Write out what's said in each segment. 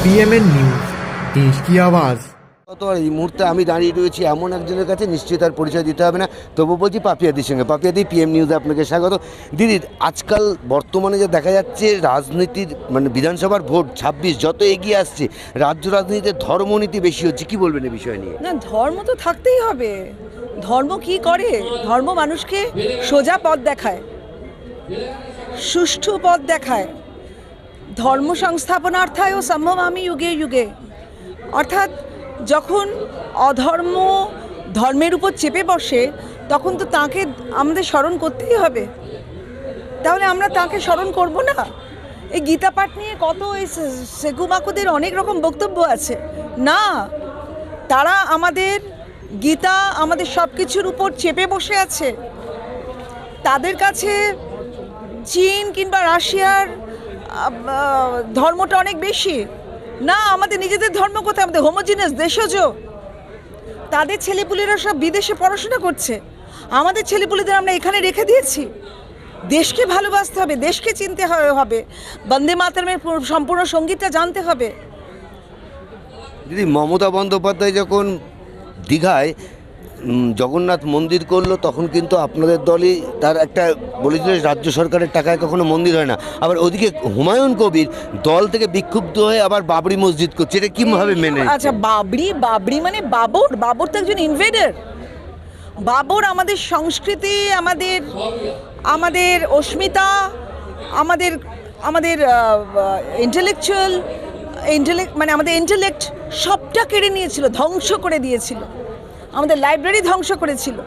PMN news, দেশ কি আওয়াজ। তো এই মুহূর্তে আমি দাঁড়িয়ে রয়েছি এমন একজনের কাছে, নিশ্চয়ই তার পরিচয় দিতে হবে না, তবু বলছি পাপিয়াদির সঙ্গে। পাপিয়াদি, PM নিউজে আপনাকে স্বাগত। দিদি, আজকাল বর্তমানে যে দেখা যাচ্ছে রাজনীতির মানে বিধানসভার ভোট 26 যত এগিয়ে আসছে, রাজ্য রাজনীতিতে ধর্মনীতি বেশি হচ্ছে, কি বলবেন এই বিষয় নিয়ে? না, ধর্ম তো থাকতেই হবে। ধর্ম কি করে? ধর্ম মানুষকে সোজা পথ দেখায়, সুষ্ঠু পথ দেখায়। ধর্ম সংস্থাপনার্থায় ও সম্ভবামি যুগে যুগে। অর্থাৎ যখন অধর্ম ধর্মের উপর চেপে বসে, তখন তো তাকে আমাদের স্মরণ করতেই হবে। তাহলে আমরা তাকে স্মরণ করব না? এই গীতা পাঠ নিয়ে কত এই সেকুমাকুদের অনেক রকম বক্তব্য আছে না, তারা আমাদের গীতা আমাদের সব কিছুর উপর চেপে বসে আছে। তাদের কাছে চীন কিংবা রাশিয়ার ধর্মটা অনেক বেশি না। আমাদের নিজেদের ধর্ম কোথায়? আমাদের হোমোজিনাস দেশজ। তাদের ছেলেপুলেরা সব বিদেশে পড়াশোনা করছে, আমাদের ছেলেপুলেদের আমরা এখানে রেখে দিয়েছি। দেশকে ভালোবাসতে হবে, দেশকে চিনতে হবে, বন্দে মাতরমের সম্পূর্ণ সঙ্গীতটা জানতে হবে। দিদি, মমতা বন্দ্যোপাধ্যায় যখন দীঘায় জগন্নাথ মন্দির করলো, তখন কিন্তু আপনাদের দলই তার একটা বলেছিল রাজ্য সরকারের টাকায় কখনো মন্দির হয় না। আবার ওদিকে হুমায়ুন কবির দল থেকে বিক্ষুব্ধ হয়ে আবার বাবরি মসজিদ করছে, এটা কীভাবে মেনে? আচ্ছা, বাবরি মানে বাবর তো একজন ইনভেডার। বাবর আমাদের সংস্কৃতি, আমাদের অস্মিতা, আমাদের ইন্টেলেকচুয়াল মানে আমাদের ইন্টেলেক্ট সবটা কেড়ে নিয়েছিল, ধ্বংস করে দিয়েছিল, আমাদের লাইব্রেরি ধ্বংস করেছিল।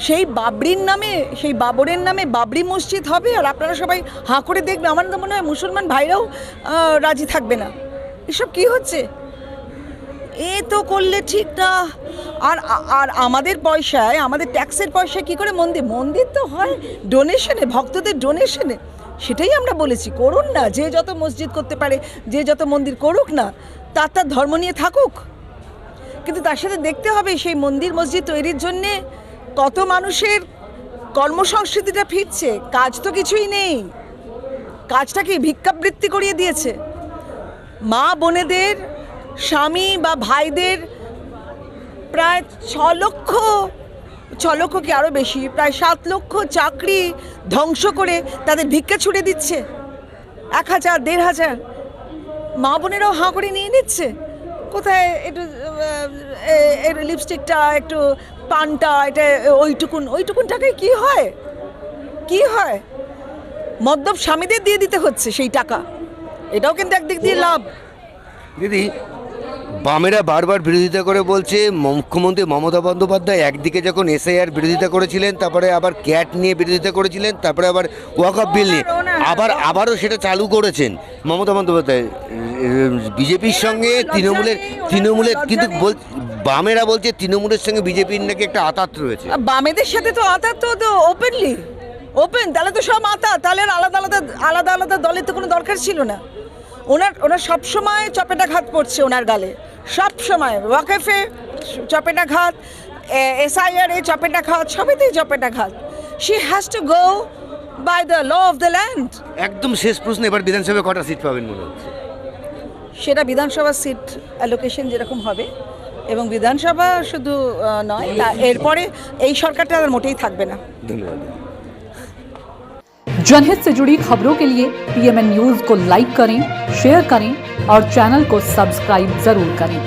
সেই বাবরের নামে বাবরি মসজিদ হবে, আর আপনারা সবাই হাঁ করে দেখবে। আমার তো মনে হয় মুসলমান ভাইরাও রাজি থাকবে না। এসব কি হচ্ছে? এ তো করলে ঠিক না। আর আমাদের পয়সায়, আমাদের ট্যাক্সের পয়সায় কি করে মন্দির তো হয় ডোনেশনে, ভক্তদের ডোনেশনে। সেটাই আমরা বলেছি, করুন না, যে যত মসজিদ করতে পারে, যে যত মন্দির করুক না, তার ধর্ম নিয়ে থাকুক। কিন্তু তার সাথে দেখতে হবে সেই মন্দির মসজিদ তৈরির জন্যে কত মানুষের কর্মসংস্কৃতিটা ফিরছে। কাজ তো কিছুই নেই, কাজটাকে ভিক্ষাবৃত্তি করিয়ে দিয়েছে। মা বোনেদের, স্বামী বা ভাইদের প্রায় 6 লক্ষ কি আরও বেশি, প্রায় 7 লক্ষ চাকরি ধ্বংস করে তাদের ভিক্ষা ছুড়ে দিচ্ছে। 1000, 1500 মা বোনেরাও হাঁ করে নিয়ে নিচ্ছে। কোথায় একটু লিপস্টিকটা, একটু পানটা, এটা ওইটুকুন টাকায় কি হয়? মদ্যপ স্বামীদের দিয়ে দিতে হচ্ছে সেই টাকা। এটাও কিন্তু একদিক দিয়ে লাভ। দিদি, বামেরা বারবার বিরোধিতা করে বলছে, মুখ্যমন্ত্রী মমতা বন্দ্যোপাধ্যায় একদিকে যখন SIR বিরোধিতা করেছিলেন, তারপরে আবার ক্যাট নিয়ে বিরোধিতা করেছিলেন, তারপরে আবার ওয়াকফ বিল নিয়ে আবারও সেটা চালু করেছেন মমতা বন্দ্যোপাধ্যায়। বিজেপির সঙ্গে তৃণমূলের কিন্তু বামেরা বলছে তৃণমূলের সঙ্গে বিজেপির নাকি একটা আঁতাত রয়েছে। বামেদের সাথে তো আঁতাত তো ওপেন, তাহলে তো সব আঁতাত। তাহলে আলাদা আলাদা দলের তো কোনো দরকার ছিল না। ওনার সবসময় চপেটাঘাত পড়ছে ওনার গালে, সবসময়। ওয়াকফে চপেটাঘাত, SIR চপেটাঘাত, সবেতেই চপেটাঘাত। She has to go by the law of the land. একদম শেষ প্রশ্ন, এবার বিধানসভায় কটা সিট পাবেন মনে হচ্ছে? সেটা বিধানসভা সিট অ্যালোকেশন যেরকম হবে, এবং বিধানসভা শুধু নয়, এরপরে এই সরকারটা আর মোটেই থাকবে না। ধন্যবাদ। जनहित से जुड़ी खबरों के लिए PMN न्यूज को लाइक करें, शेयर करें और चैनल को सब्सक्राइब जरूर करें।